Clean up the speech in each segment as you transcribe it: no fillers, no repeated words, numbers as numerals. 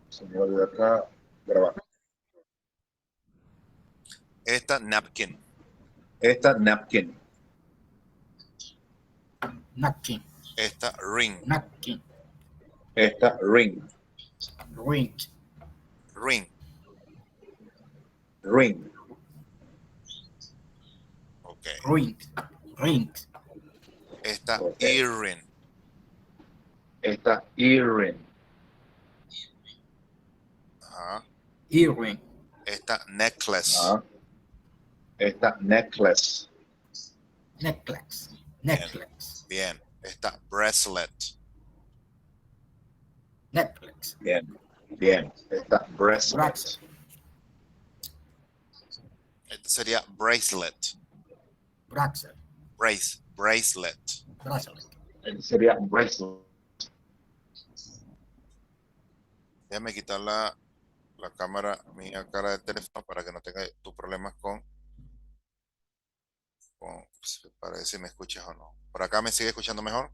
Se me olvidó acá grabar. Esta napkin. Esta napkin. Napkin. Esta ring. Napkin. Esta ring. Ring. Ring. Ring. Ok. Ring. Ring. Esta Ok. earring. Esta earring. Ajá. Earring. Esta necklace. Ah. Esta necklace. Necklace. Bien. Necklace. Bien. Esta bracelet. Netflix. Bien. Bien. Esta bracelet. Bracelet. Esta sería bracelet. Bracelet. Bracelet. Bracelet. Esta sería bracelet. Déjame quitar la cámara, mi cara del teléfono para que no tenga tus problemas para ver si me escuchas o no. ¿Por acá me sigue escuchando mejor?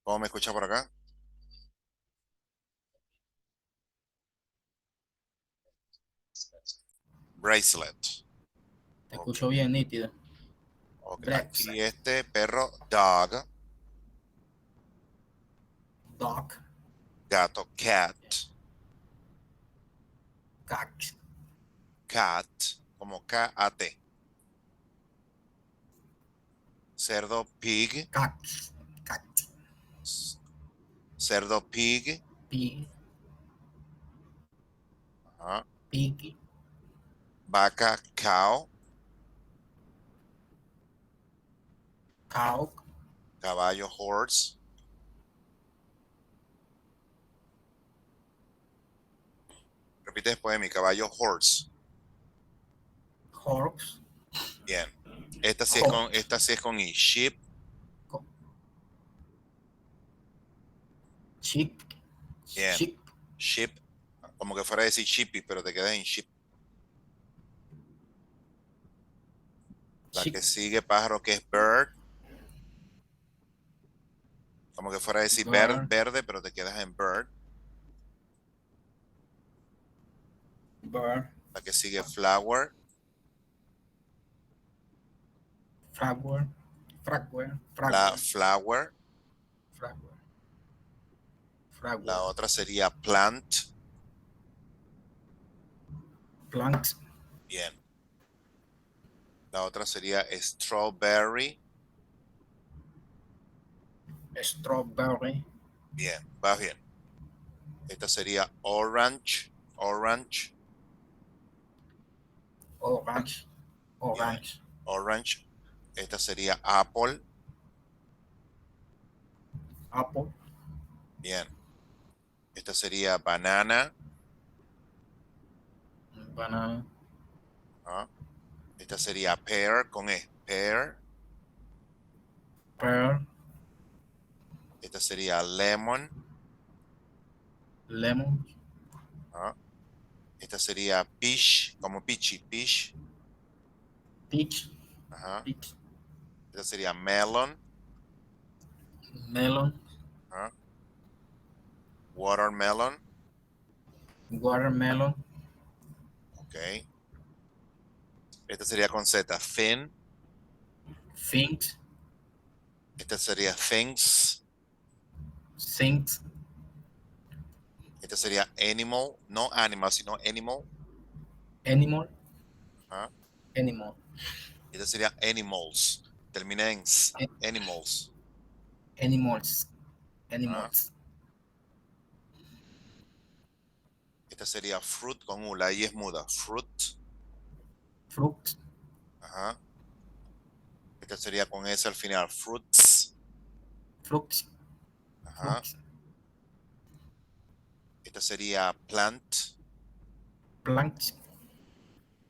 ¿Cómo me escucha por acá? Bracelet. Te escucho bien nítido. Ok. Bracelet. Y este perro, dog. Dog. Gato, cat. Cat. Cat, como K-A-T. Cerdo, pig. Cat. Cat. Cerdo, pig. Pig. Ajá. Pig. Vaca, cow. Cow. Caballo, horse. Repite después de mi caballo, horse. Horse. Bien. Esta sí es con I. Sheep. Sheep. Bien. Sheep. Sheep. Como que fuera a decir sheepy, pero te quedas en sheep. La Sheep. que sigue, pájaro, que es bird. Como que fuera a decir Bird. verde, pero te quedas en bird. Bird. La que sigue, flower. Flower. Flower. La Flower. flower. Flower. La Flower. otra sería plant. Plant. Bien. La otra sería strawberry. Strawberry. Bien, vas bien. Esta sería orange. Orange. Orange. Bien. Orange. Orange. Esta sería apple. Apple. Bien. Esta sería banana. Banana. ¿Ah? Esta sería pear con E. Pear. Pear. Esta sería lemon. Lemon. ¿Ah? Esta sería peach, como peachy, peach. Peach. Ajá. Peach. Esta sería melon. Melon. ¿Ah? Watermelon. Watermelon. Ok. Esta sería con Z. Thin. Think. Esta sería things. Think. Esta sería animal. No animal, sino animal. Animal. ¿Ah? Animal. Esta sería animals. Termina en s. A- Animals. Animals. ¿Ah? Animals. Esta sería fruit con U. La I es muda. Fruit. Fruit. Ajá. Esta sería con S al final. Fruits. Fruit. Ajá. Fruit. Esta sería plant. Plant.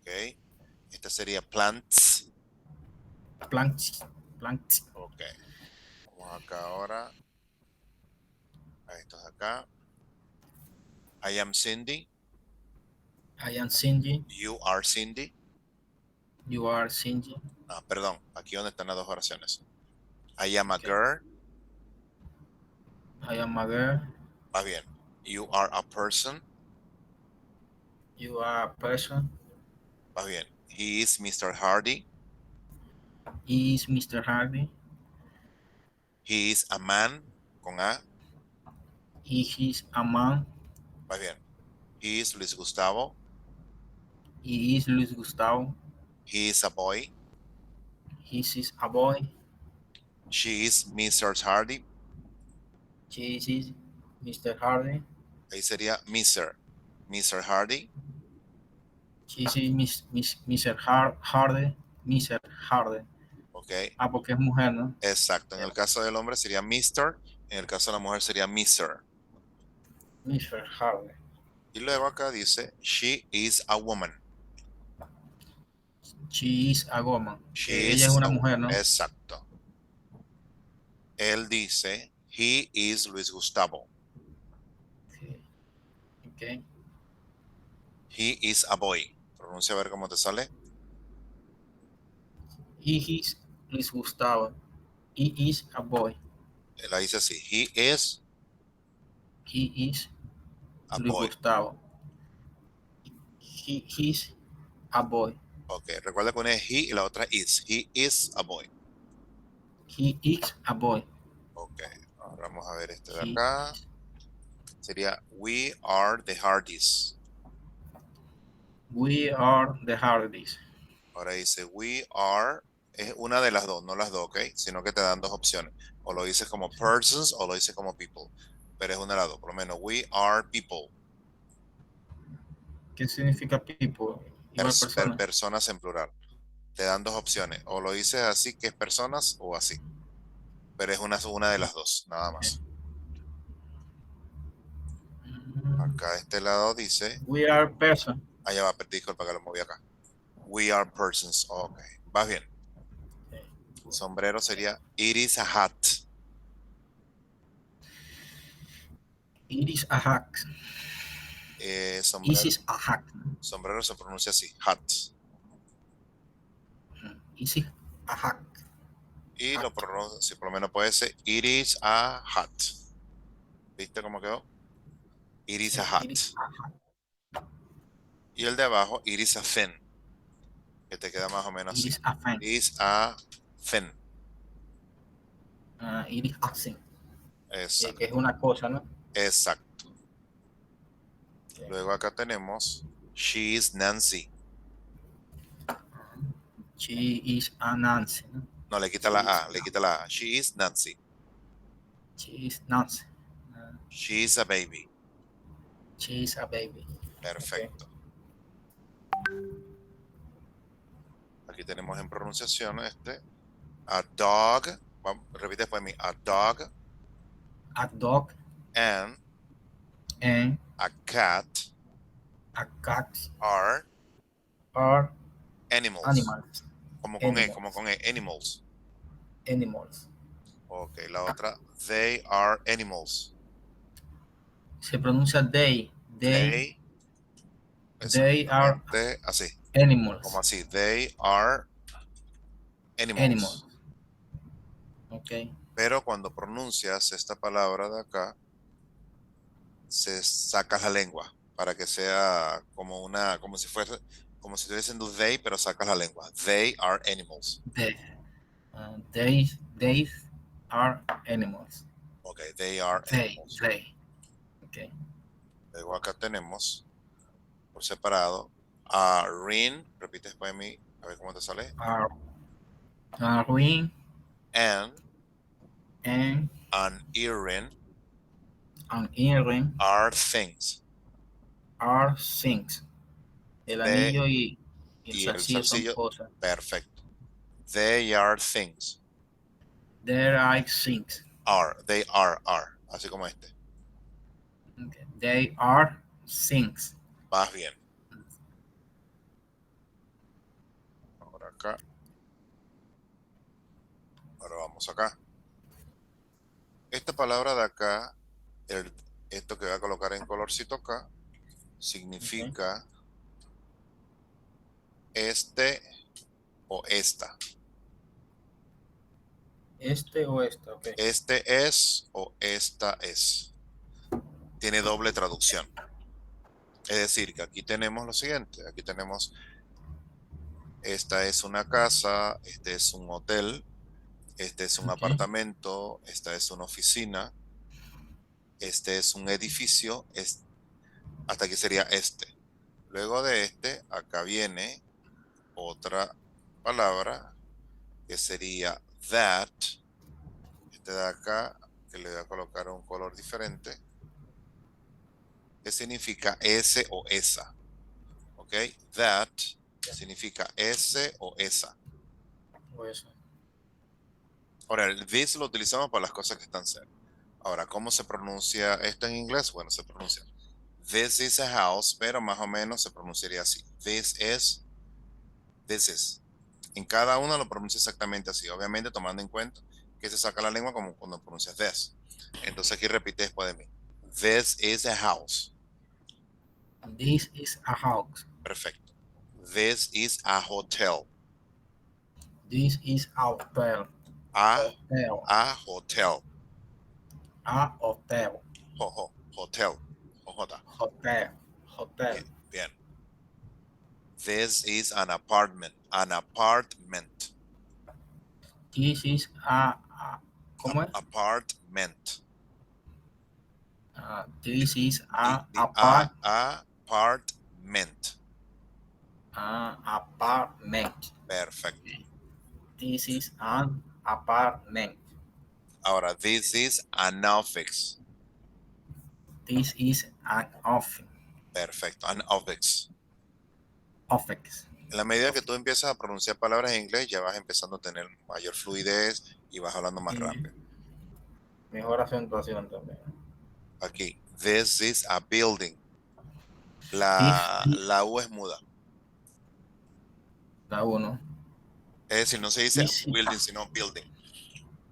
Ok. Esta sería plants. Plant. Plant. Ok. Vamos acá ahora. A estos de acá. I am Cindy. I am Cindy. You are Cindy. You are Cindy. Ah, perdón. Aquí donde están las dos oraciones. I am a Okay. girl. I am a girl. Va bien. You are a person. You are a person. Va bien. He is Mr. Hardy. He is Mr. Hardy. He is a man. Con A. He is a man. Va bien. He is Luis Gustavo. He is Luis Gustavo. He is a boy. He is a boy. She is Mrs. Hardy. She is Mr. Hardy. Ahí sería Mr. Hardy. She is Mr. Hardy. Mr. Hardy. Ok. Ah, porque es mujer, ¿no? Exacto. En el caso del hombre sería Mr. En el caso de la mujer sería Mr. Mr. Hardy. Y luego acá dice, she is a woman. She is a woman. She Ella is es una a mujer, ¿no? Exacto. Él dice, he is Luis Gustavo. Okay. He is a boy. Pronuncia a ver cómo te sale. He is Luis Gustavo. He is a boy. Él la dice así, he is He is a Luis boy. Gustavo. He is a boy. Ok, recuerda que una es he y la otra is. He is a boy. He is a boy. Ok, ahora vamos a ver este de He- acá. Sería, we are the Hardys. We are the Hardys. Ahora dice, we are, es una de las dos, no las dos, ok, sino que te dan dos opciones. O lo dices como persons o lo dices como people. Pero es una de las dos, por lo menos, we are people. ¿Qué significa people? Igual persona. Personas en plural. Te dan dos opciones. O lo dices así, que es personas, o así. Pero es una de las dos, nada más. Acá de este lado dice, We are person. allá va, disculpa que lo moví acá. We are persons. Ok, vas bien. Sombrero sería, it is a hat. It is a hack. Sombrero, It is a hack. sombrero se pronuncia así, hat. It is a hack. Y lo pronuncia, si por lo menos puede ser, it is a hat. ¿Viste cómo quedó? It is a hat. It is a hack. Y el de abajo, it is a thin. Que te queda más o menos It así. is a fan. It is a thin. It is a thing. Exacto. Que es una cosa, ¿no? Exacto. Luego acá tenemos, she is Nancy. She is a Nancy, ¿no? No, le quita la A, le quita la A. She is Nancy. She is Nancy. She is a baby. She is a baby. Perfecto. Aquí tenemos en pronunciación a dog. Repite después de mí. A dog A dog and and a cat a cat are are animals. animals. Como con E, Animals. como con E. Animals. Animals. Ok, la otra. They are animals. Se pronuncia they. They are Exactamente así. animals. Como así. They are animals. Animals. Ok. Pero cuando pronuncias esta palabra de acá, se sacas la lengua para que sea como como si estuviera diciendo they, pero sacas la lengua. They are animals. They are animals. Ok, they are animals. They. Okay. Luego acá tenemos por separado a ring, repite después de mí, a ver cómo te sale. Are ring And and an earring an earring are things. are things. El anillo y el zarcillo son cosas. Perfecto. They are things. There are things. They are. Así como este. Okay. They are things. Vas bien. Ahora acá. Ahora vamos acá. Esta palabra de acá, esto que voy a colocar en colorcito acá, significa este o esta. Este o esta, ok. Este es o esta es. Tiene doble traducción. Es decir, que aquí tenemos lo siguiente. Aquí tenemos, esta es una casa, este es un hotel, este es un Ok. apartamento, esta es una oficina, este es un edificio, hasta aquí sería este. Luego de este, acá viene otra palabra que sería that. Este de acá, que le voy a colocar un color diferente, que significa ese o esa. ¿Ok? That significa ese o esa. O eso. Ahora, el this lo utilizamos para las cosas que están cerca. Ahora, ¿cómo se pronuncia esto en inglés? Bueno, se pronuncia this is a house, pero más o menos se pronunciaría así. This is. En cada uno lo pronuncia exactamente así, obviamente tomando en cuenta que se saca la lengua como cuando pronuncias this. Entonces aquí repite después de mí. This is a house. This is a house. Perfecto. This is a hotel. This is a hotel. A Hotel. hotel. A hotel. Hotel. Ojota. Hotel. Hotel. Bien. This is an apartment. An apartment. This is ¿cómo es? Apartment. This is a Apartment. apartment. Perfecto. This is an apartment. Ahora, this is an office. This is an office. Perfecto. An office. Office. En la medida que tú empiezas a pronunciar palabras en inglés, ya vas empezando a tener mayor fluidez y vas hablando más rápido. Mejor acentuación también. Aquí, this is a building. La U es muda. La uno. Es decir, no se dice This is building, sino building.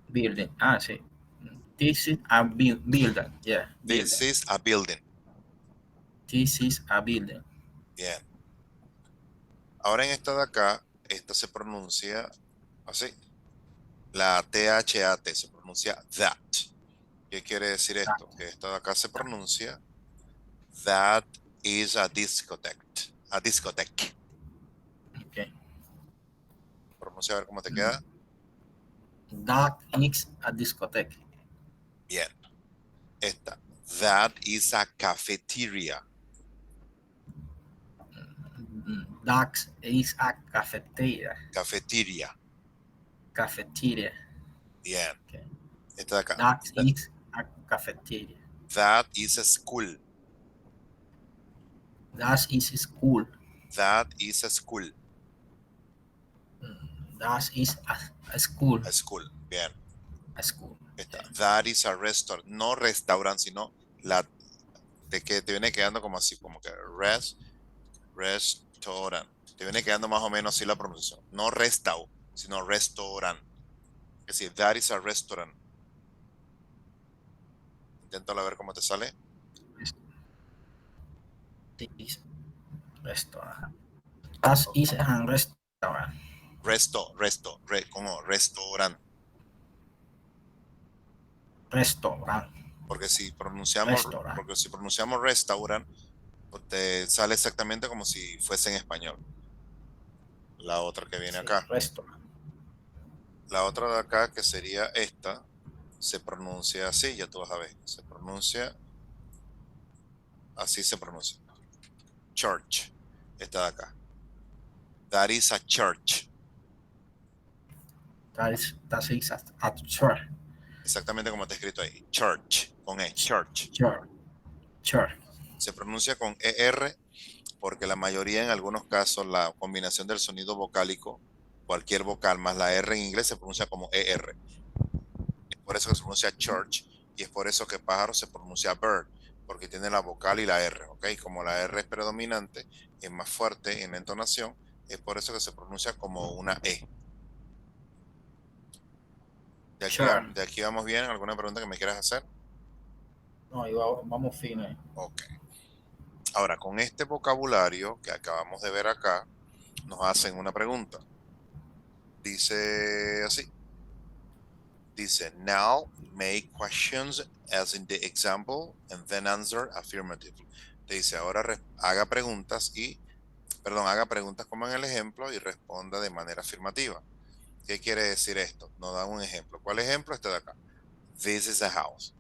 building. Sí. This is a building. Yeah. This is a building. This is a building. Bien. Ahora en esta de acá, esta se pronuncia así. La THAT se pronuncia that. ¿Qué quiere decir esto? Que esta de acá se pronuncia that is a discotheque. A discotheque. Okay. Pronuncia a ver cómo te queda. That is a discotheque. Bien. Esta. That is a cafeteria. That is a cafeteria. Cafeteria. Cafeteria. Bien. Okay. Esta de acá. That is a cafeteria. That is a school. That is a school. That is a school. That is a school. A school. Bien. A school. Esta. That is a restaurant. No restaurant, sino la de que te viene quedando como así, como que restaurant. Te viene quedando más o menos así la pronunciación. No restau, sino restaurant. Es decir, that is a restaurant. Inténtalo a ver cómo te sale. This restaurant. That is a restaurant. Como restaurant. Restaurant. Porque si pronunciamos restaurant, pues te sale exactamente como si fuese en español. La otra que viene acá. Restaurant. La otra de acá, que sería esta, se pronuncia así, ya tú vas a ver. Se pronuncia, así se pronuncia. Church. Esta de acá. That is a church. That is a church. Exactamente como está escrito ahí. Church. Con E. Church. Church. Se pronuncia con ER porque la mayoría, en algunos casos, la combinación del sonido vocálico, cualquier vocal más la R en inglés se pronuncia como ER. Es por eso que se pronuncia church y es por eso que pájaro se pronuncia bird, porque tiene la vocal y la R, ¿ok? Como la R es predominante, es más fuerte en la entonación, es por eso que se pronuncia como una E. De aquí vamos bien. ¿Alguna pregunta que me quieras hacer? No, vamos fino. Ok. Ahora, con este vocabulario que acabamos de ver acá, nos hacen una pregunta. Dice así. Dice, now make questions as in the example and then answer affirmatively. Te dice, ahora haga preguntas como en el ejemplo y responda de manera afirmativa. ¿Qué quiere decir esto? Nos da un ejemplo. ¿Cuál ejemplo? Este de acá. This is a house.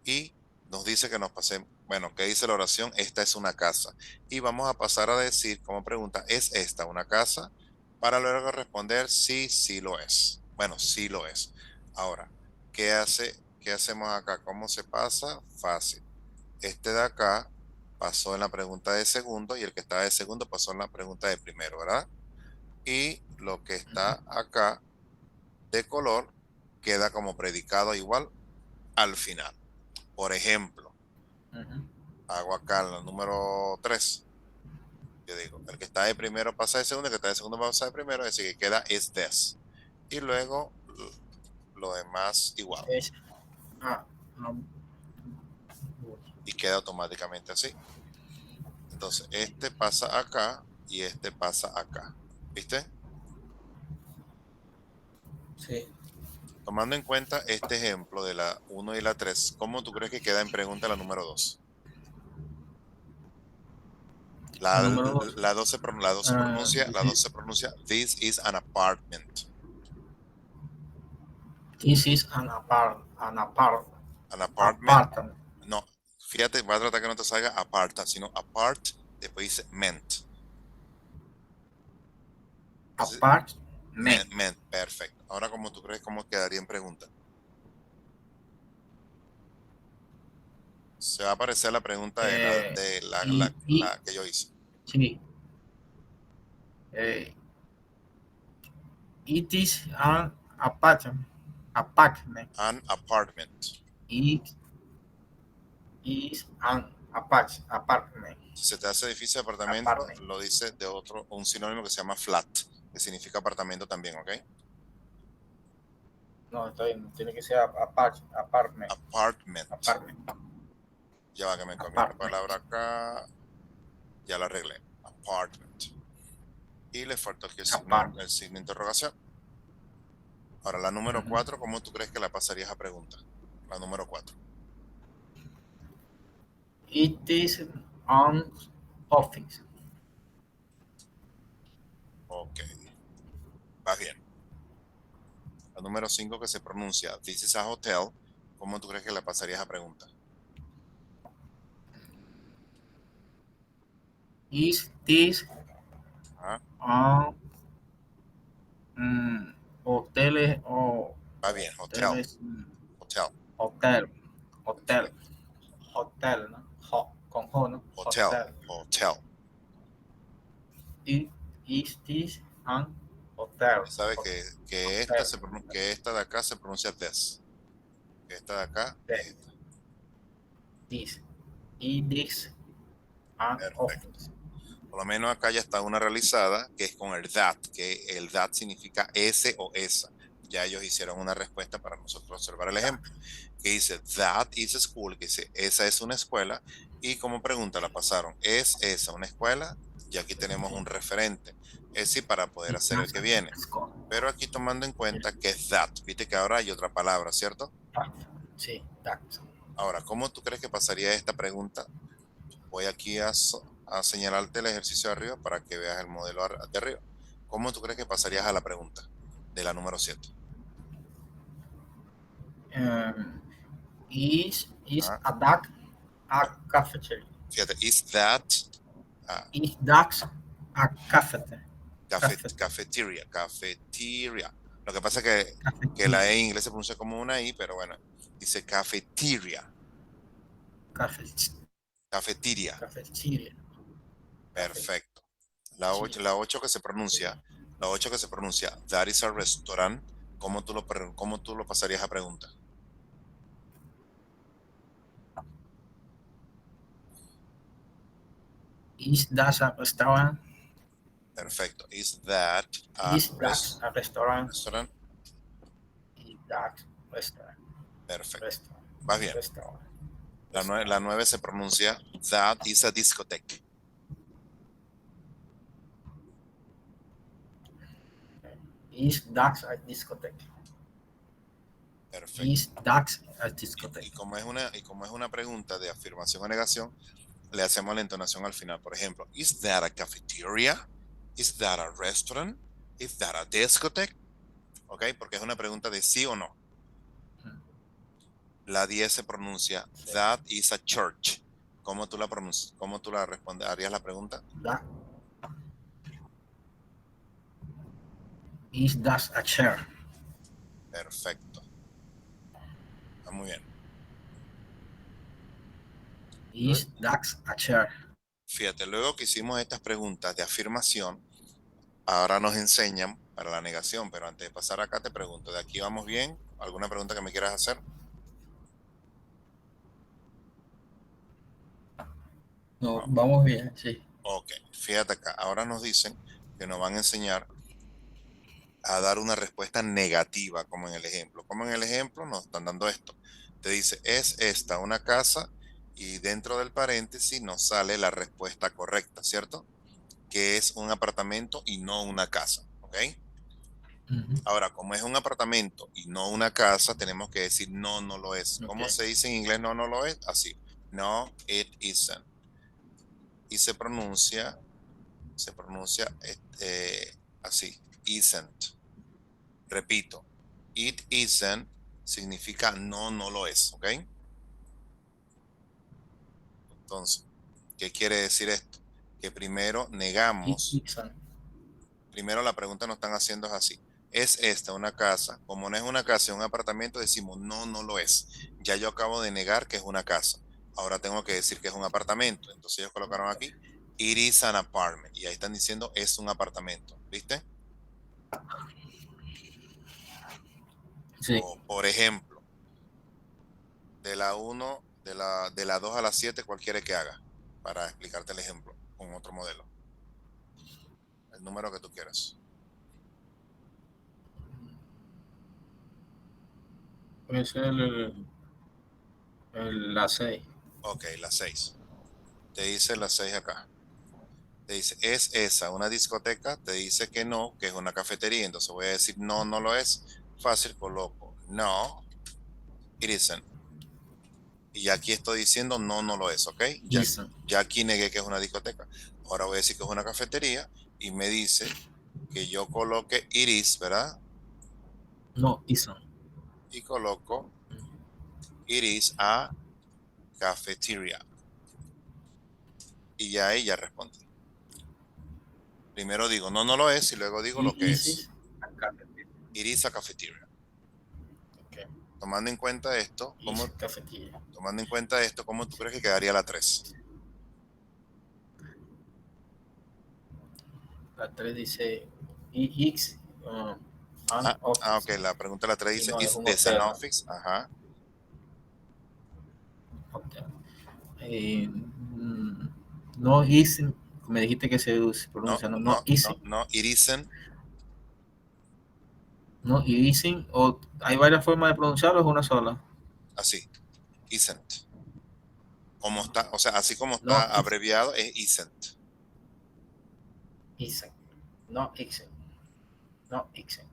Y nos dice que nos pasemos. Bueno, ¿qué dice la oración? Esta es una casa. Y vamos a pasar a decir como pregunta, ¿es esta una casa? Para luego responder sí, sí lo es. Bueno, sí lo es. Ahora, ¿qué hacemos acá? ¿Cómo se pasa? Fácil. Este de acá pasó en la pregunta de segundo y el que estaba de segundo pasó en la pregunta de primero, ¿verdad? Y lo que está acá de color queda como predicado igual al final. Por ejemplo, hago acá la número 3. Yo digo, el que está de primero pasa de segundo, el que está de segundo pasa de primero, es decir, que queda is this. Y luego lo demás igual. Es, ah, ah, Y queda automáticamente así. Entonces, este pasa acá y este pasa acá. ¿Viste? sí. Tomando en cuenta este ejemplo de la 1 y la 3, ¿cómo tú crees que queda en pregunta la número 2? El número 2. La 2 se pronuncia, this is an apartment. This is an An apartment. apartment. No, fíjate, voy a tratar que no te salga aparta, sino apart, después dice ment. Apartment. Perfecto. Ahora, ¿cómo tú crees cómo quedaría en pregunta? Se va a aparecer la pregunta de la que yo hice. Sí. It is an apartment. An apartment. It is an apartment. Si se te hace difícil apartamento, lo dice de un sinónimo que se llama flat, que significa apartamento también, ¿ok? No, está bien, tiene que ser apartment. Apartment. Apartment. Ya va que me cambié la palabra acá. Ya la arreglé. Apartment. Y le faltó aquí el signo de interrogación. Ahora, la número 4, ¿cómo tú crees que la pasarías a pregunta? La número 4. It is an office. Ok. Va bien. La número 5 que se pronuncia this is a hotel, ¿cómo tú crees que la pasarías a pregunta? Is this ¿Ah? hotel o Va bien, hotel. Hotel, ¿no? Con J, ¿no? Hotel. Is this an hotel? Sabe que esta de acá se pronuncia this. Que esta de acá es esta. This. Is this an office? Por lo menos acá ya está una realizada que es con el that, que el that significa ese o esa. Ya ellos hicieron una respuesta para nosotros observar el ejemplo. Que dice, that is a school, que dice, esa es una escuela. Y como pregunta la pasaron, ¿es esa una escuela? Y aquí tenemos un referente. Es decir, para poder hacer el que viene. Pero aquí tomando en cuenta que es that. Viste que ahora hay otra palabra, ¿cierto? Sí, that. Ahora, ¿cómo tú crees que pasaría esta pregunta? Voy aquí a señalarte el ejercicio de arriba para que veas el modelo de arriba. ¿Cómo tú crees que pasarías a la pregunta de la número 7? Is a duck a cafeteria? Fíjate, is that Is ducks a cafeteria? Cafeteria. Lo que pasa es que la E en inglés se pronuncia como una I, pero bueno, dice cafeteria. Cafeteria. Perfecto. La 8 que se pronuncia, that is a restaurant. ¿Cómo tú lo pasarías a pregunta? Is that a restaurant? Perfecto. Is that a restaurant? Is that restaurant? Perfecto. Va bien. La 9 se pronuncia that is a discotheque. Is that a discotheque? Perfecto. Is that a Y discotheque? como es una pregunta de afirmación o negación, le hacemos la entonación al final. Por ejemplo, is that a cafeteria? Is that a restaurant? Is that a discotheque? ¿Ok? Porque es una pregunta de sí o no. La 10 se pronuncia Sí. that is a church. ¿Cómo tú la harías la pregunta? That is that a chair? Perfecto. Está muy bien. Is that a chair? Fíjate, luego que hicimos estas preguntas de afirmación, ahora nos enseñan para la negación, pero antes de pasar acá te pregunto, ¿de aquí vamos bien? ¿Alguna pregunta que me quieras hacer? No, vamos bien, sí. Ok, fíjate acá, ahora nos dicen que nos van a enseñar a dar una respuesta negativa, como en el ejemplo. Como en el ejemplo nos están dando esto. Te dice, ¿es esta una casa? Y dentro del paréntesis nos sale la respuesta correcta, ¿cierto? Que es un apartamento y no una casa, ¿ok? Ahora, como es un apartamento y no una casa, tenemos que decir no, no lo es. ¿Cómo Okay. se dice en inglés no, no lo es? Así. No, it isn't. Y se pronuncia así, isn't. Repito, it isn't significa no, no lo es, ¿ok? Entonces, ¿qué quiere decir esto? Que primero negamos, primero la pregunta nos están haciendo es así. ¿Es esta una casa? Como no es una casa, es un apartamento, decimos no, no lo es. Ya yo acabo de negar que es una casa. Ahora tengo que decir que es un apartamento. Entonces ellos colocaron aquí, it is an apartment. Y ahí están diciendo es un apartamento. ¿Viste? Sí. O, por ejemplo, de la 1, de la 2 a la 7, ¿cuál quiere que haga? Para explicarte el ejemplo con otro modelo. El número que tú quieras. Puede ser la 6. Ok, la 6. Te dice la 6 acá. Te dice, ¿es esa una discoteca? Te dice que no, que es una cafetería. Entonces voy a decir, no, no lo es. Fácil, coloco. No, it isn't. Y ya aquí estoy diciendo, no, no lo es, ¿ok? Ya, Isn't. ya aquí negué que es una discoteca. Ahora voy a decir que es una cafetería y me dice que yo coloque it is, ¿verdad? No, isn't. Y coloco it is a cafeteria. Y ya ella responde. Primero digo, no, no lo es, y luego digo lo que es. a cafeteria. It is a cafeteria. Okay. Tomando en cuenta esto, Is cafeteria. ¿cómo tú crees que quedaría la 3? La 3 dice EX an Ok, office. la pregunta de la 3 Y dice, no es ¿is un this an hotel, ¿no? office? Ajá. Hotel. No isn't, me dijiste que se No, pronuncia, no, no, no no, isn't. no, it isn't. No isn't, o hay varias formas de pronunciarlo, es una sola. Así, isn't. Como está, o sea, así como No está abreviado, es isn't. isn't. No isn't. No isn't.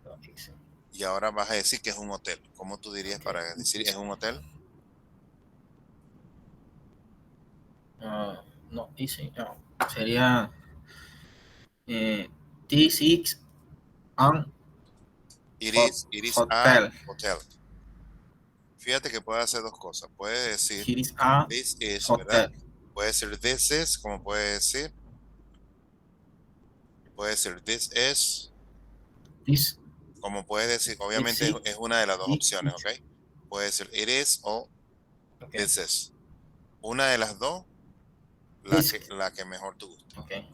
No isn't. Y ahora vas a decir que es un hotel. ¿Cómo tú dirías Okay. para decir es un hotel? No isn't. No. Sería this is an It is a hotel. hotel. Fíjate que puede hacer dos cosas. Puede decir Here is a this is, ¿verdad? hotel. Puede decir this is, como puede decir this is, This, como puede decir, this obviamente is, es una de las dos this opciones, is. ¿ok? Puede decir it is o Okay. this is. Una de las dos, This, la que mejor te guste. okay.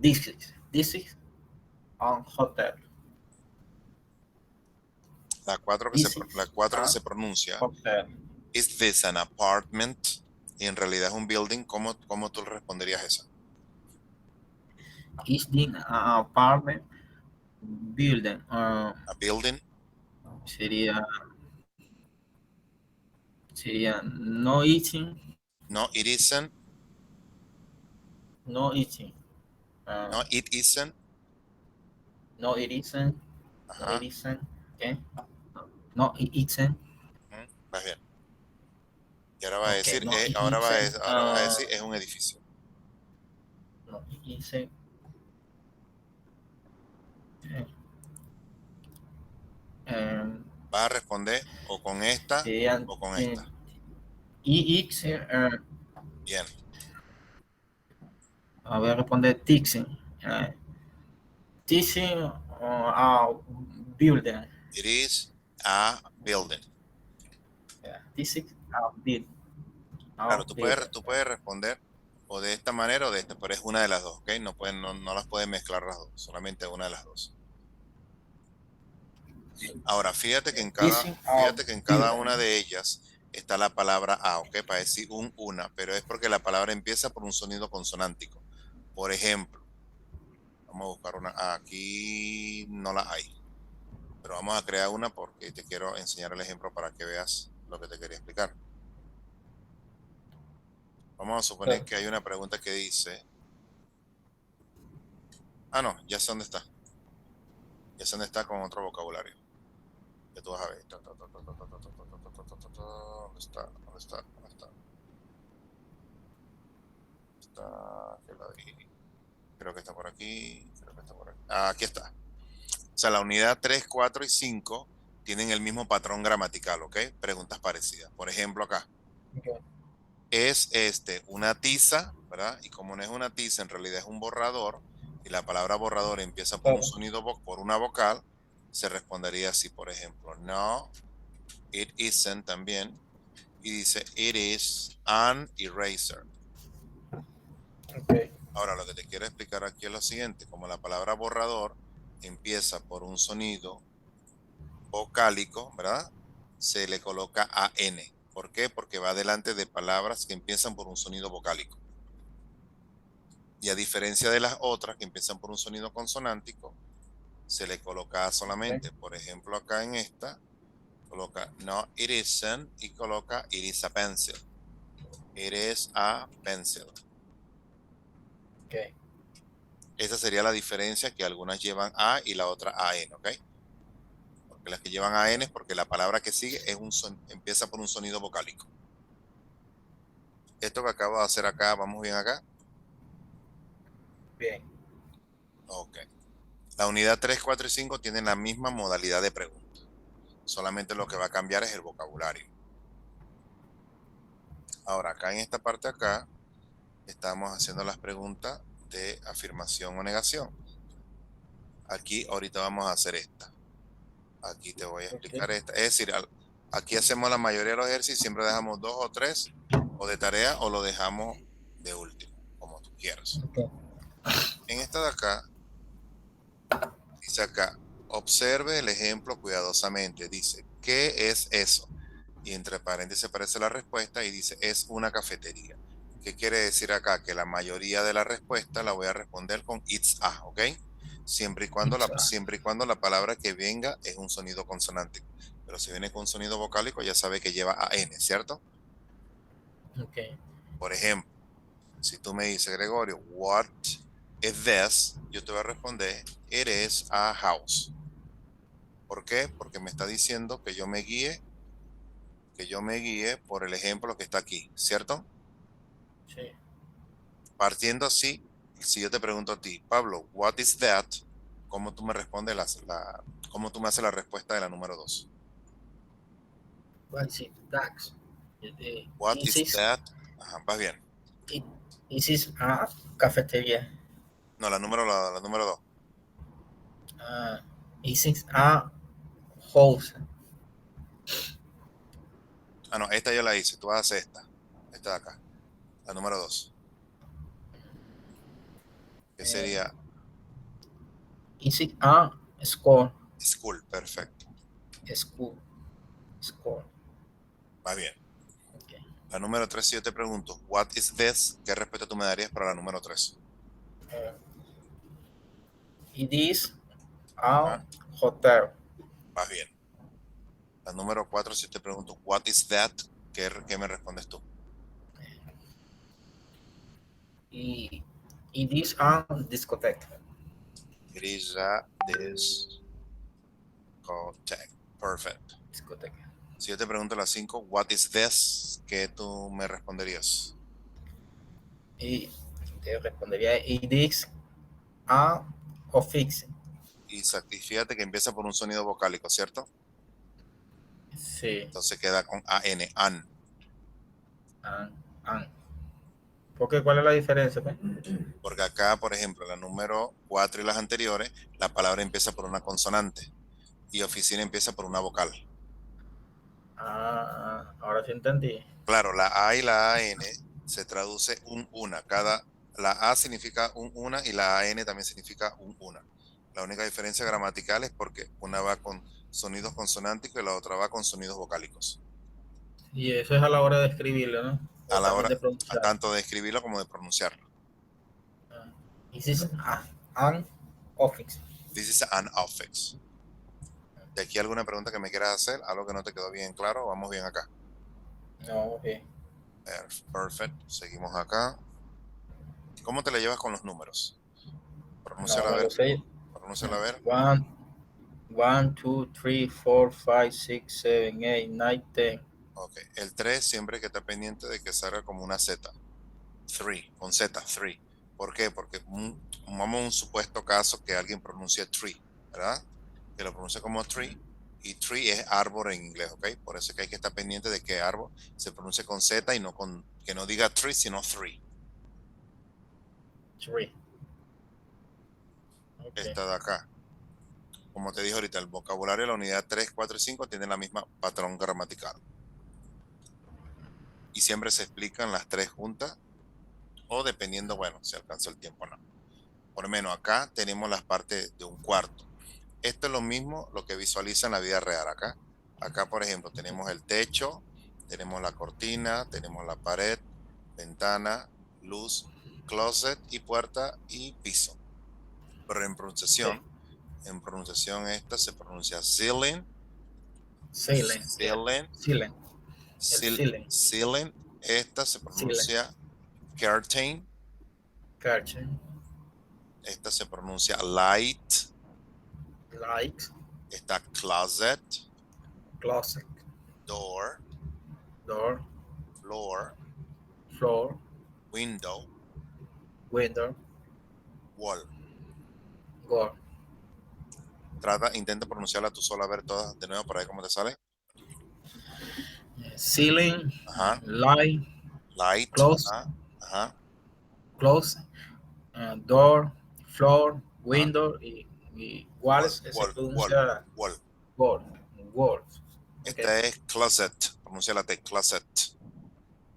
This is an hotel. La 4 This que is se pronuncia, hotel. is this an apartment? Y en realidad es un building, ¿cómo tú responderías esa? Is this an apartment building? A building, Sería no eating, no, it isn't, no eating. no, it isn't, No, it isn't. No, Ajá. it isn't. Okay. No, it isn't. Vas bien. Y ahora va a Okay. decir, No, it ahora va isn't. a decir, es un edificio. No, it isn't. Um, Vas a responder o con esta and, o con esta. EX, Bien. voy a responder Tixin. Tixin building. It is a building. Yeah. Tixin building. Claro, tú puedes responder o de esta manera o de esta, pero es una de las dos, ¿ok? No las puedes mezclar las dos, solamente una de las dos. Ahora, fíjate que en cada una de ellas está la palabra a, ¿ok? Para decir una, pero es porque la palabra empieza por un sonido consonántico. Por ejemplo, vamos a buscar una, aquí no la hay, pero vamos a crear una porque te quiero enseñar el ejemplo para que veas lo que te quería explicar. Vamos a suponer que hay una pregunta que dice, no, ya sé dónde está. Ya sé dónde está con otro vocabulario. Que tú vas a ver. ¿Dónde está? ¿Dónde está? ¿Dónde está? Que la vi. Creo que está por aquí. Creo que está por aquí. Aquí está. O sea, la unidad 3, 4 y 5 tienen el mismo patrón gramatical, ¿ok? Preguntas parecidas. Por ejemplo, acá. Okay. Es una tiza, ¿verdad? Y como no es una tiza, en realidad es un borrador, y la palabra borrador empieza por un sonido, por una vocal, se respondería así, por ejemplo, no, it isn't también, y dice, it is an eraser. Okay. Ahora, lo que te quiero explicar aquí es lo siguiente, como la palabra borrador empieza por un sonido vocálico, ¿verdad? Se le coloca AN. ¿Por qué? Porque va delante de palabras que empiezan por un sonido vocálico. Y a diferencia de las otras que empiezan por un sonido consonántico, se le coloca solamente. Por ejemplo, acá en esta, coloca no, it isn't y coloca it is a pencil. It is a pencil. Okay. Esa sería la diferencia, que algunas llevan a y la otra an, ¿ok? Porque las que llevan an es porque la palabra que sigue es empieza por un sonido vocálico. Esto que acabo de hacer acá, ¿vamos bien acá? Bien. Ok. La unidad 3, 4 y 5 tienen la misma modalidad de pregunta. Solamente lo que va a cambiar es el vocabulario. Ahora, acá en esta parte acá, estamos haciendo las preguntas de afirmación o negación. Aquí ahorita vamos a hacer esta. Aquí te voy a explicar esta. Es decir, aquí hacemos la mayoría de los ejercicios, siempre dejamos 2 o 3 o de tarea o lo dejamos de último, como tú quieras. Okay. En esta de acá, dice acá, observe el ejemplo cuidadosamente. Dice, ¿qué es eso? Y entre paréntesis aparece la respuesta y dice, es una cafetería. ¿Qué quiere decir acá? Que la mayoría de la respuesta la voy a responder con it's a, ¿ok? Siempre y cuando la palabra que venga es un sonido consonántico. Pero si viene con un sonido vocálico, ya sabe que lleva AN, ¿cierto? Okay. Por ejemplo, si tú me dices, Gregorio, what is this? Yo te voy a responder, it is a house. ¿Por qué? Porque me está diciendo que yo me guíe por el ejemplo que está aquí, ¿cierto? Sí. Partiendo así, si yo te pregunto a ti, Pablo, what is that? ¿Cómo tú me respondes cómo tú me haces la respuesta de la número 2? What is it? Dax. What is that? Ajá, vas bien. This is a cafetería. No, la número 2. This is a house. No, esta yo la hice, tú haces esta de acá, la número 2. Que sería Is it a school? school, perfecto. School. Va bien. Okay. La número 3, si yo te pregunto, what is this? ¿Qué respuesta tú me darías para la número 3? It is a hotel. Va bien. La número 4, si te pregunto, what is that? ¿Qué me respondes tú? It is a discoteca. It is a Discotheque. Perfect. Discoteca. Si yo te pregunto las 5, what is this? ¿Qué tú me responderías? Y te respondería it is a office. Y fíjate que empieza por un sonido vocálico, ¿cierto? Sí. Entonces queda con an, an. An. ¿Por qué? ¿Cuál es la diferencia, pues? Porque acá, por ejemplo, la número 4 y las anteriores, la palabra empieza por una consonante y oficina empieza por una vocal. Ahora sí entendí. Claro, la A y la AN se traduce un una. La A significa un una y la AN también significa un una. La única diferencia gramatical es porque una va con sonidos consonánticos y la otra va con sonidos vocálicos. Y eso es a la hora de escribirlo, ¿no? A O la también hora, de pronunciar. tanto de escribirlo como de pronunciarlo. This is an office. This is an office. ¿De aquí alguna pregunta que me quieras hacer? ¿Algo que no te quedó bien claro? Vamos bien acá. No, ok. Perfect. Seguimos acá. ¿Cómo te la llevas con los números? Pronúnciala No a me ver. lo sé. Pronúnciala a ver. 1, 2, 3, 4, 5, 6, 7, 8, 9, 10. Ok. El 3 siempre hay que estar pendiente de que salga como una Z. 3, con Z, 3. ¿Por qué? Porque vamos a un supuesto caso que alguien pronuncie tree, ¿verdad? Que lo pronuncia como tree. Y tree es árbol en inglés, ¿ok? Por eso es que hay que estar pendiente de que árbol se pronuncie con Z y no que no diga tree, sino three. 3. Okay. Esta de acá. Como te dije ahorita, el vocabulario de la unidad 3, 4 y 5 tiene la misma patrón gramatical. Y siempre se explican las tres juntas o dependiendo, bueno, si alcanza el tiempo o no. Por lo menos acá tenemos las partes de un cuarto. Esto es lo mismo lo que visualiza en la vida real acá. Acá, por ejemplo, tenemos el techo, tenemos la cortina, tenemos la pared, ventana, luz, closet y puerta y piso. Pero en pronunciación esta se pronuncia ceiling, Ceiling. ceiling, Ceiling. Ceiling. ceiling. Esta se pronuncia curtain. Curtain. Esta se pronuncia light. Light. Está closet. Closet. Door. Door. Floor. Floor. Window. Window. Wall. Door. Intenta pronunciarla tú sola, a ver todas de nuevo para ver cómo te sale. Ceiling. Ajá. Light. Light. Close. Ajá. Close. Door. Floor. Window. Y walls. Se pronuncia Wall. wall. Wall. Esta es closet. Pronuncia la T, closet.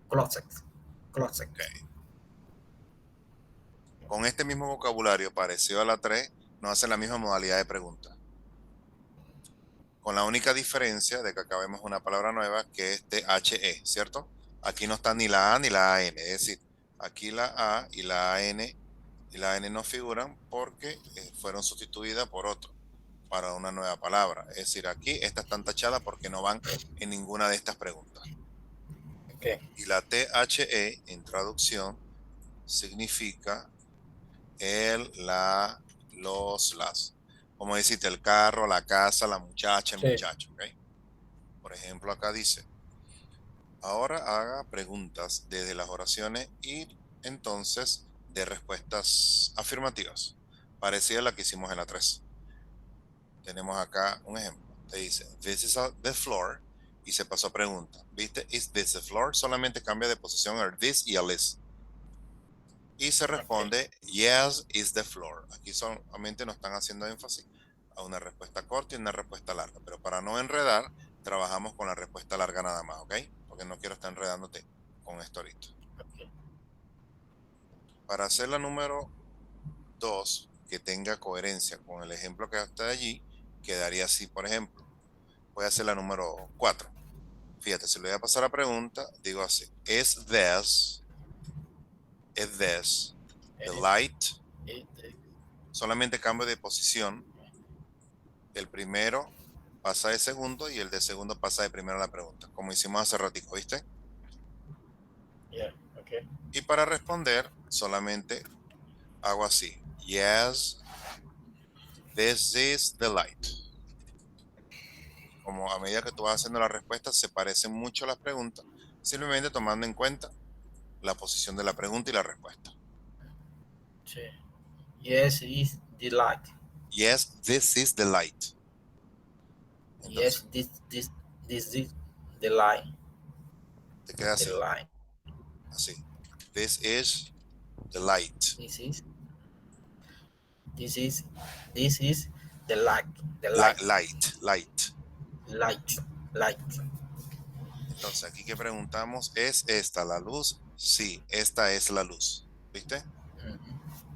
Closet. Closet. Okay. Con este mismo vocabulario parecido a la 3, nos hacen la misma modalidad de pregunta. Con la única diferencia de que acá vemos una palabra nueva que es THE, ¿cierto? Aquí no está ni la A ni la AN, es decir, aquí la A y la AN no figuran porque fueron sustituidas por otro para una nueva palabra. Es decir, aquí estas están tachadas porque no van en ninguna de estas preguntas. Okay. Y la THE en traducción significa el, la, los, las. Como decirte, el carro, la casa, la muchacha, el muchacho. ¿Okay? Por ejemplo, acá dice, ahora haga preguntas desde las oraciones y entonces de respuestas afirmativas, parecida a la que hicimos en la 3. Tenemos acá un ejemplo. Te dice, this is the floor, y se pasó a pregunta. ¿Viste? Is this the floor? Solamente cambia de posición el this y el is. Y se responde, yes, is the floor. Aquí solamente nos están haciendo énfasis a una respuesta corta y una respuesta larga. Pero para no enredar, trabajamos con la respuesta larga nada más, ¿ok? Porque no quiero estar enredándote con esto ahorita. Okay. Para hacer la número 2, que tenga coherencia con el ejemplo que está allí, quedaría así, por ejemplo. Voy a hacer la número 4. Fíjate, si le voy a pasar la pregunta, digo así. Is this the light? Solamente cambio de posición. El primero pasa de segundo y el de segundo pasa de primero a la pregunta, como hicimos hace ratito, ¿viste? Yeah, okay. Y para responder, solamente hago así. Yes, This is the light. Como a medida que tú vas haciendo las respuestas, se parecen mucho las preguntas, simplemente tomando en cuenta la posición de la pregunta y la respuesta. Sí. Yes, is the light. Yes, this is the light. Yes, Entonces, this is the light. te queda The así, light. así. This is the light. This is the light. The Light, light. Light. Entonces, aquí que preguntamos, ¿es esta la luz? Sí, esta es la luz. ¿Viste?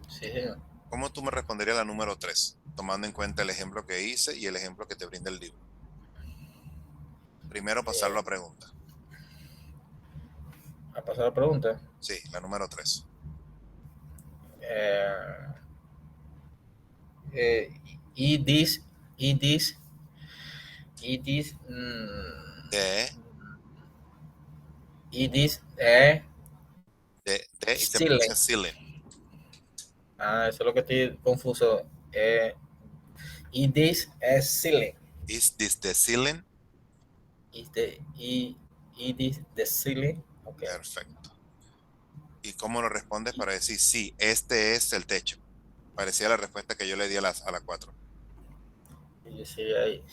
Sí, señor. ¿Cómo tú me responderías la número 3? Tomando en cuenta el ejemplo que hice y el ejemplo que te brinda el libro. Primero pasarlo a pregunta. A pasar la pregunta. Sí, la número 3. Y this, De y this, y se pronuncia ceiling. eso es lo que estoy confuso. Y this es ceiling. Is this the ceiling? Y this the ceiling. Okay. Perfecto. ¿Y cómo lo respondes para decir sí, este es el techo? Parecía la respuesta que yo le di a la 4. Y decía ahí,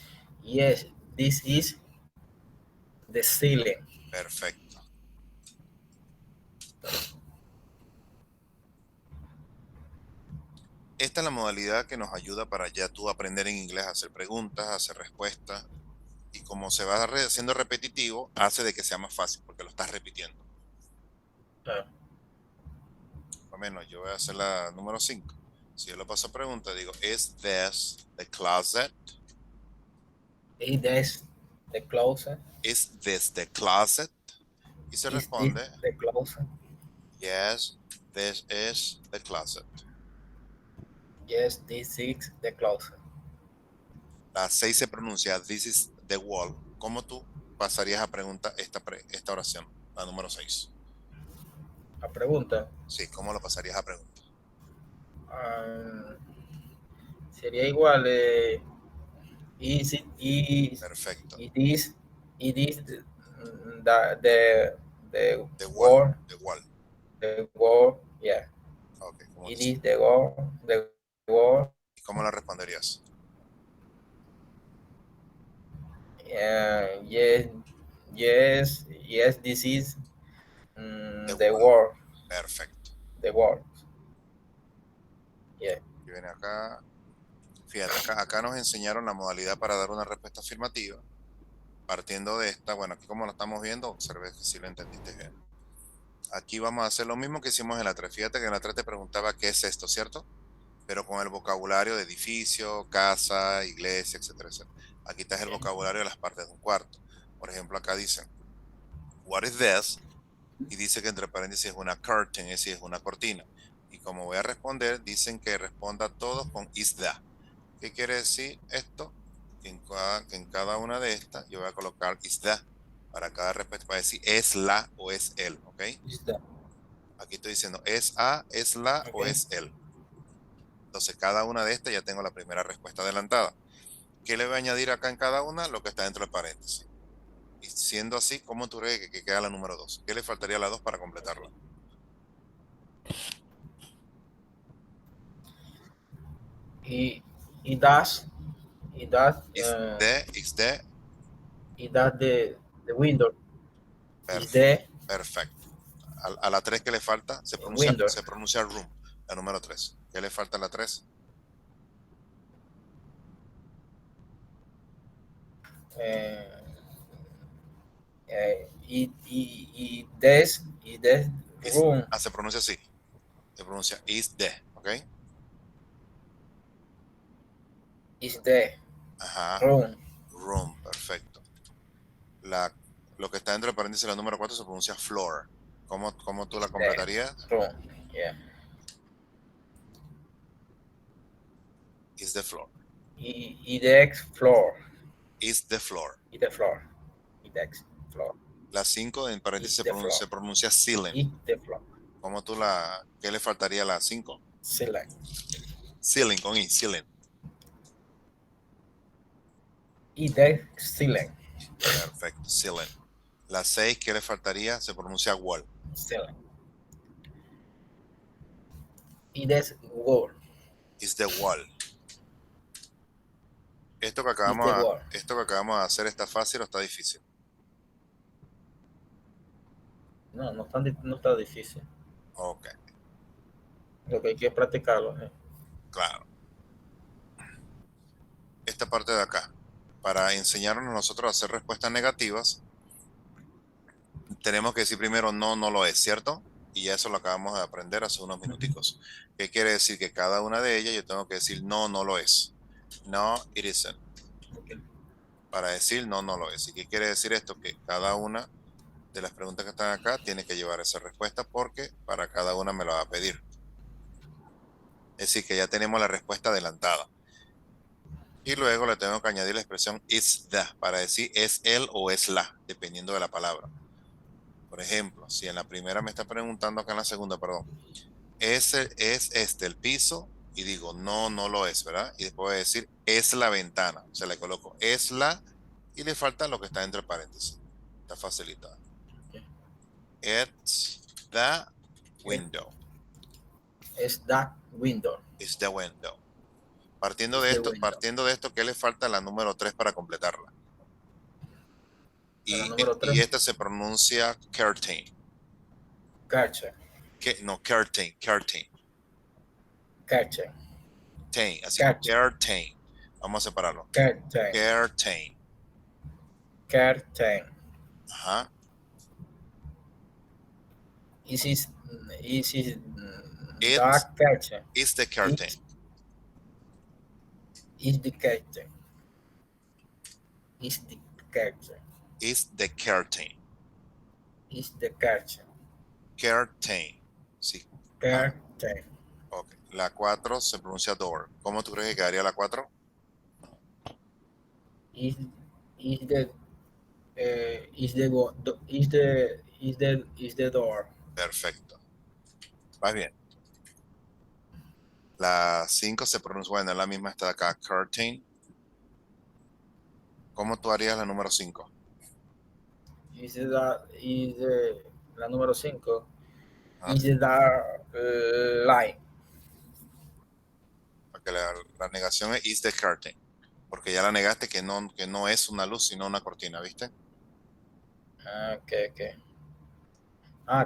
yes, this is the ceiling. Perfecto. Esta es la modalidad que nos ayuda para ya tú aprender en inglés a hacer preguntas, a hacer respuestas. Y como se va haciendo repetitivo, hace de que sea más fácil porque lo estás repitiendo. Claro. Por lo menos yo voy a hacer la número 5. Si yo lo paso a pregunta, digo, ¿is this the closet? Is this the closet? ¿Is this the closet? Y se Is responde, this the closet? yes, this is the closet. Yes, this is the closet. La 6 se pronuncia, this is the wall. ¿Cómo tú pasarías a pregunta esta oración, la número 6? La pregunta Sí, ¿cómo lo pasarías a pregunta? sería igual. Perfecto. It is the The wall. wall. The wall. Yeah. Okay, ¿cómo It dice? is the wall. The wall. ¿Y cómo la responderías? Yes. This is the wall. wall. Perfecto. The wall. Yeah. Y viene acá. Fíjate, acá nos enseñaron la modalidad para dar una respuesta afirmativa. Partiendo de esta, bueno, aquí como lo estamos viendo, observé que sí lo entendiste bien. Aquí vamos a hacer lo mismo que hicimos en la 3. Fíjate que en la 3 te preguntaba qué es esto, ¿cierto? Pero con el vocabulario de edificio, casa, iglesia, etcétera, etcétera. Aquí está el vocabulario de las partes de un cuarto. Por ejemplo, acá dicen, what is this? Y dice que entre paréntesis es una curtain, es decir, es una cortina. Y como voy a responder, dicen que responda todos con is that. ¿Qué quiere decir esto? Que en cada una de estas yo voy a colocar is that para cada respuesta, para decir es la o es él, ¿ok? Aquí estoy diciendo es a, es la o es él. Entonces cada una de estas ya tengo la primera respuesta adelantada. ¿Qué le voy a añadir acá en cada una? Lo que está dentro del paréntesis. Y siendo así, ¿cómo tú crees que queda la número 2? ¿Qué le faltaría a la 2 para completarla? It does. Is The window. Perfecto. A la 3 que le falta se pronuncia room, la número 3. ¿Qué le falta a la 3? Room. Se pronuncia así. Se pronuncia is the, ¿ok? Is the Ajá. room. Room, perfecto. Lo que está dentro del paréntesis, la número 4, se pronuncia floor. ¿Cómo tú la completarías? Room. Yeah. Is the floor. The floor. Is the floor. The floor. Floor. La 5 en paréntesis se pronuncia ceiling. Is the floor. ¿Qué le faltaría a la 5? Ceiling. Ceiling con I, ceiling. Y de ceiling. Perfecto, ceiling. La 6, ¿qué le faltaría? Se pronuncia wall. Ceiling. Y de wall. Is the wall. Esto que Is the wall. acabamos de hacer está fácil o está difícil. No, no está difícil. Ok, Lo que hay que practicarlo. claro. Esta parte de acá, para enseñarnos nosotros a hacer respuestas negativas, tenemos que decir primero no, no lo es, ¿cierto? Y ya eso lo acabamos de aprender hace unos minuticos. ¿Qué quiere decir? Que cada una de ellas yo tengo que decir no, no lo es. No, it isn't. Para decir no, no lo es. ¿Y qué quiere decir esto? Que cada una de las preguntas que están acá tiene que llevar esa respuesta porque para cada una me la va a pedir. Es decir, que ya tenemos la respuesta adelantada. Y luego le tengo que añadir la expresión is the para decir es él o es la, dependiendo de la palabra. Por ejemplo, si en la primera me está preguntando, acá en la segunda, perdón, ¿es este el piso? Y digo, no, no lo es, ¿verdad? Y después voy a decir, es la ventana. O sea, le coloco, es la, y le falta lo que está entre paréntesis. Está facilitado. It's the window. Es that window. It's the window. Partiendo It's de the esto, window. ¿qué le falta a la número 3 para completarla? La Y, número y 3. esta se pronuncia curtain. Curtain. No, curtain. Curtain. Así, Curtain. curtain. Vamos a separarlo. Curtain. Curtain. Curtain. Ajá. Is it It dark curtain? is the curtain. Is the curtain? Is the curtain? Is the curtain. Is the curtain? Curtain. Sí. Curtain. Ok. La 4 se pronuncia door. ¿Cómo tú crees que quedaría la 4? Is the is the go- do- is the door? Perfecto. Vas bien. La 5 se pronuncia, bueno, es la misma está acá, curtain. ¿Cómo tú harías la número 5? La número 5? Ah, Is the dark light? porque la negación es is the curtain. Porque ya la negaste que no es una luz, sino una cortina, ¿viste? Okay.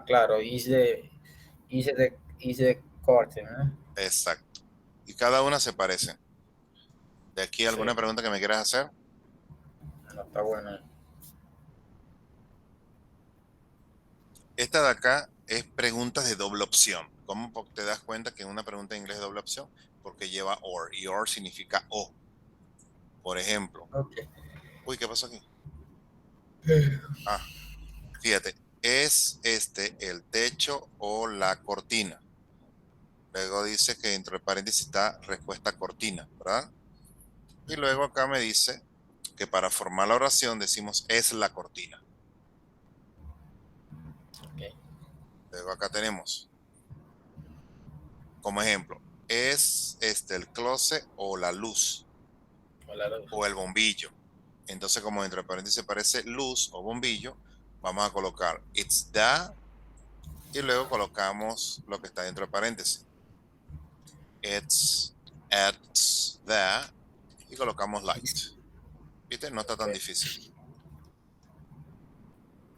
Claro. Is the curtain? Exacto. Y cada una se parece. ¿De aquí alguna Sí. pregunta que me quieras hacer? No está bueno. Esta de acá es preguntas de doble opción. ¿Cómo te das cuenta que una pregunta en inglés es doble opción? Porque lleva or, y or significa o. Por ejemplo, Okay. uy, ¿qué pasó aquí? Ah, fíjate, ¿es este el techo o la cortina? Luego dice que entre paréntesis está respuesta cortina, ¿verdad? Y luego acá me dice que para formar la oración decimos es la cortina. Okay. Luego acá tenemos, como ejemplo, ¿es este el closet o la luz o el bombillo? Entonces, como entre paréntesis parece luz o bombillo, vamos a colocar it's the y luego colocamos lo que está dentro de paréntesis. It's at the y colocamos light. ¿Viste? No está tan Okay. difícil.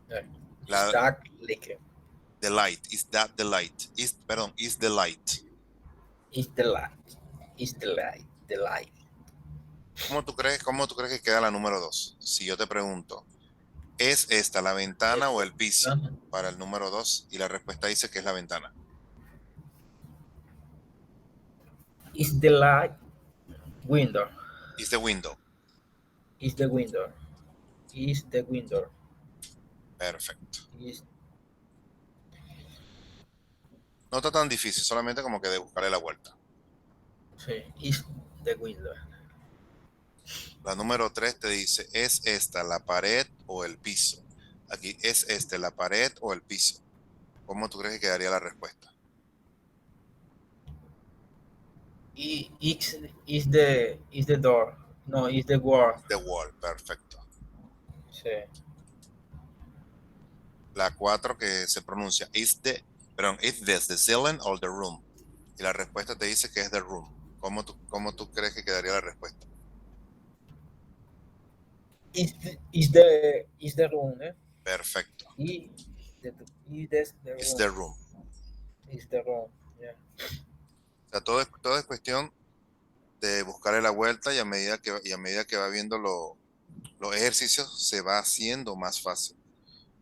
Is La, dark liquor? the light, is that the light? Is the light. Is the light? Is the light? The light. Cómo tú crees que queda la número 2? Si yo te pregunto, ¿es esta la ventana o el piso? Ajá. Para el número 2 y la respuesta dice que es la ventana. Is the light window? Is the window. Is the window? Is the window? Perfecto. Is No está tan difícil, solamente como que de buscarle la vuelta. sí. Is the window? La número 3 te dice, ¿es esta la pared o el piso? Aquí, ¿es este la pared o el piso? ¿Cómo tú crees que quedaría la respuesta? Is the door? No, is the word. The wall, perfecto. Sí. La 4 que se pronuncia, is this the ceiling or the room? Y la respuesta te dice que es the room. ¿Cómo tú crees que quedaría la respuesta? Is the room, eh? Perfecto. Is the, is the Is room. the room. Is the room. Yeah. O sea, todo es cuestión de buscarle la vuelta y a medida que va viendo los ejercicios, se va haciendo más fácil.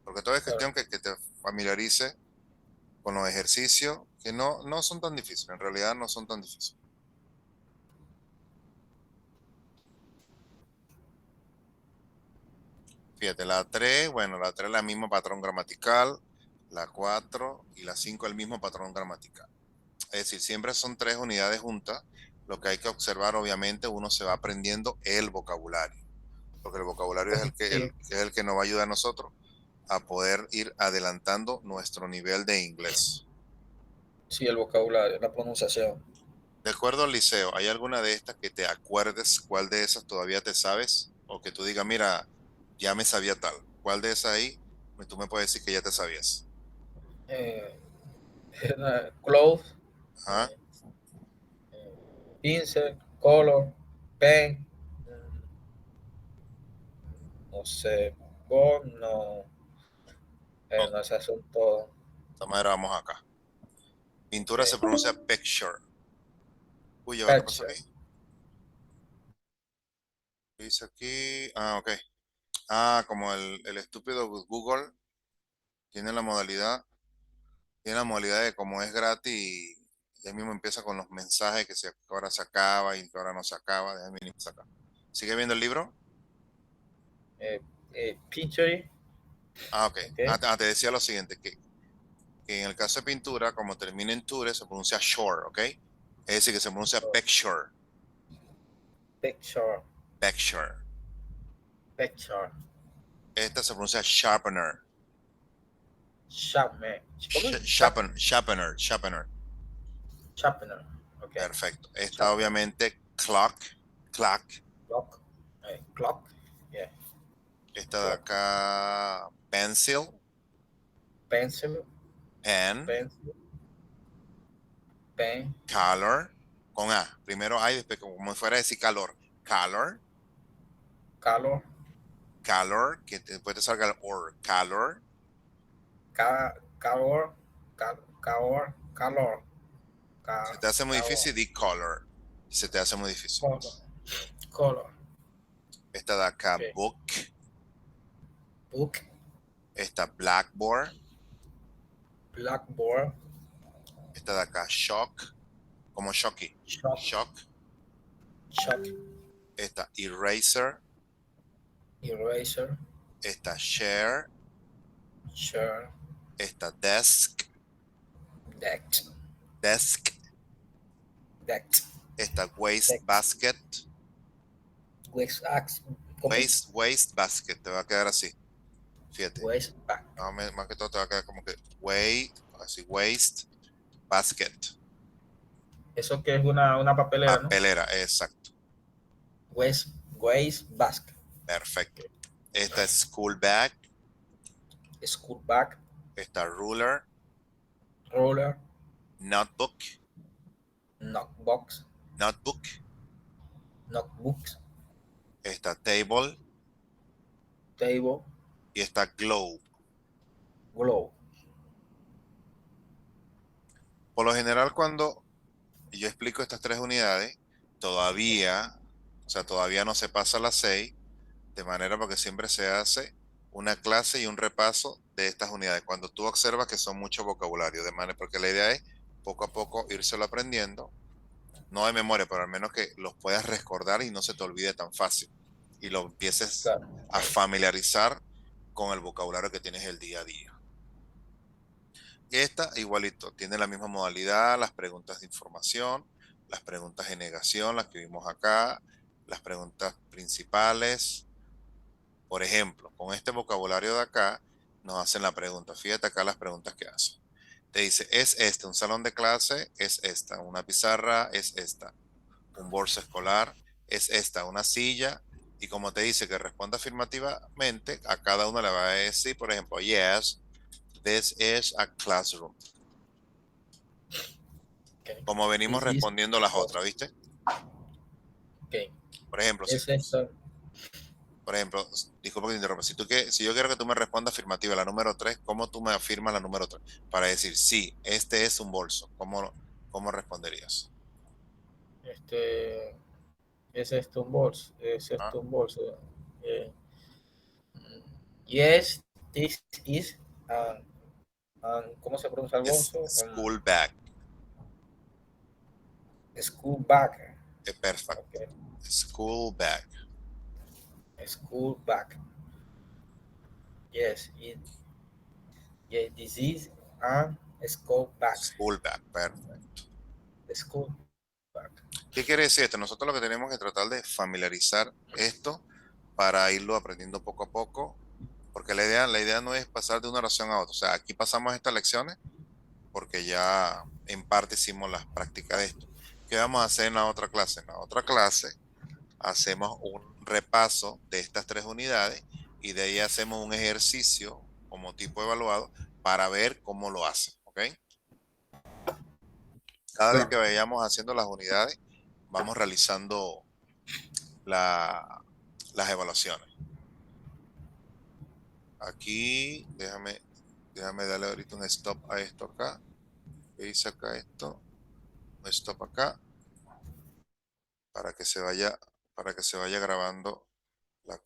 Porque todo es cuestión que te familiarice con los ejercicios, que no son tan difíciles, en realidad no son tan difíciles. Fíjate, la 3, bueno, la 3 es la misma patrón gramatical, la 4 y la 5 el mismo patrón gramatical. Es decir, siempre son 3 unidades juntas. Lo que hay que observar, obviamente, uno se va aprendiendo el vocabulario, porque el vocabulario es Sí, es el que nos va a ayudar a nosotros a poder ir adelantando nuestro nivel de inglés. sí, el vocabulario, la pronunciación. De acuerdo al liceo, ¿hay alguna de estas que te acuerdes cuál de esas todavía te sabes? O que tú digas, mira, ya me sabía tal. ¿Cuál de esas ahí tú me puedes decir que ya te sabías? Eh, clothes, Ajá. pincel, color, pen, no sé, board, no, No, no, esas son todas. de esta manera vamos acá. Pintura se Okay. pronuncia picture. Uy, ya va, ¿qué pasó Picture, aquí? ¿Qué dice aquí? Ah, ok. Ah, como el estúpido Google tiene la modalidad, de como es gratis y ahí mismo empieza con los mensajes que ahora se acaba y que ahora no se acaba. Déjame venir acá. ¿Sigue viendo el libro? picture, Ah, ok. okay. Te decía lo siguiente, que en el caso de pintura, como termina en ture, se pronuncia shore, ¿ok? Es decir, que se pronuncia picture, Picture, picture. picture, Esta se pronuncia sharpener, sharpener, ¿cómo? sharpener, sharpener. Sharpener, okay. Perfecto. Esta Sharpener, obviamente clock, clock. clock, clock, yeah, Esta de clock, acá, pencil, pencil, pen, pencil, pen, color, con A. Primero A y después como fuera decir calor. Color, color, color, que después te salga el or, color. color, color, color, Se te hace muy color, difícil, di color. Se te hace muy difícil. color, color, Esta de acá, okay. book. Book, Esta blackboard. blackboard, Esta de acá, shock. Como shocky. chalk, Shock. chalk, Esta eraser. eraser, Esta share. share, Esta desk. deck, Desk. deck, Esta waste deck, basket. waste axe, ¿cómo? Waste basket. Te va a quedar así. Fíjate. Waste back. Más que todo te va a quedar como que así, waste basket. Eso que es una papelera, ¿no? Papelera, exacto. Waste basket. Perfecto. Esta es school bag. School bag, Esta ruler. roller, Notebook. knockbox, Notebook. notebooks, Esta table. table, Y esta globe. globe. Por lo general, cuando yo explico estas 3 unidades, todavía no se pasa a las 6, de manera porque siempre se hace una clase y un repaso de estas unidades. Cuando tú observas que son mucho vocabulario, de manera porque la idea es poco a poco írselo aprendiendo, no de memoria, pero al menos que los puedas recordar y no se te olvide tan fácil. Y lo empieces Claro. a familiarizar con el vocabulario que tienes el día a día. Esta igualito, tiene la misma modalidad, las preguntas de información, las preguntas de negación, las que vimos acá, las preguntas principales. Por ejemplo, con este vocabulario de acá, nos hacen la pregunta. Fíjate acá las preguntas que hacen. Te dice, ¿es este un salón de clase? Es esta. Una pizarra es esta. Un bolso escolar es esta, una silla, y como te dice que responda afirmativamente, a cada uno le va a decir, por ejemplo, yes, this is a classroom. Okay. Como venimos This is respondiendo las a otras, ¿viste? Okay. Por ejemplo, si, Es esto. por ejemplo, disculpa que te interrumpa, si yo quiero que tú me respondas afirmativa la número 3, ¿cómo tú me afirmas la número 3? Para decir, sí, este es un bolso, ¿cómo responderías? Este, es esto un bolso. Es ¿Ah? esto un bolso. Eh, yes, this is ¿cómo se pronuncia el Es bolso? school bag. School bag. Perfecto. Okay. School bag. School bag. Yes, yeah, this is a school bag. School bag, perfecto. School bag. ¿Qué quiere decir esto? Nosotros lo que tenemos que tratar de familiarizar esto para irlo aprendiendo poco a poco, porque la idea no es pasar de una oración a otra. O sea, aquí pasamos estas lecciones porque ya en parte hicimos las prácticas de esto. ¿Qué vamos a hacer en la otra clase? En la otra clase hacemos un repaso de estas 3 unidades y de ahí hacemos un ejercicio como tipo evaluado para ver cómo lo hacen, ¿ok? Cada vez que vayamos haciendo las unidades, vamos realizando las evaluaciones. Aquí, déjame darle ahorita un stop a esto acá. Hice acá esto, un stop acá, para que se vaya grabando la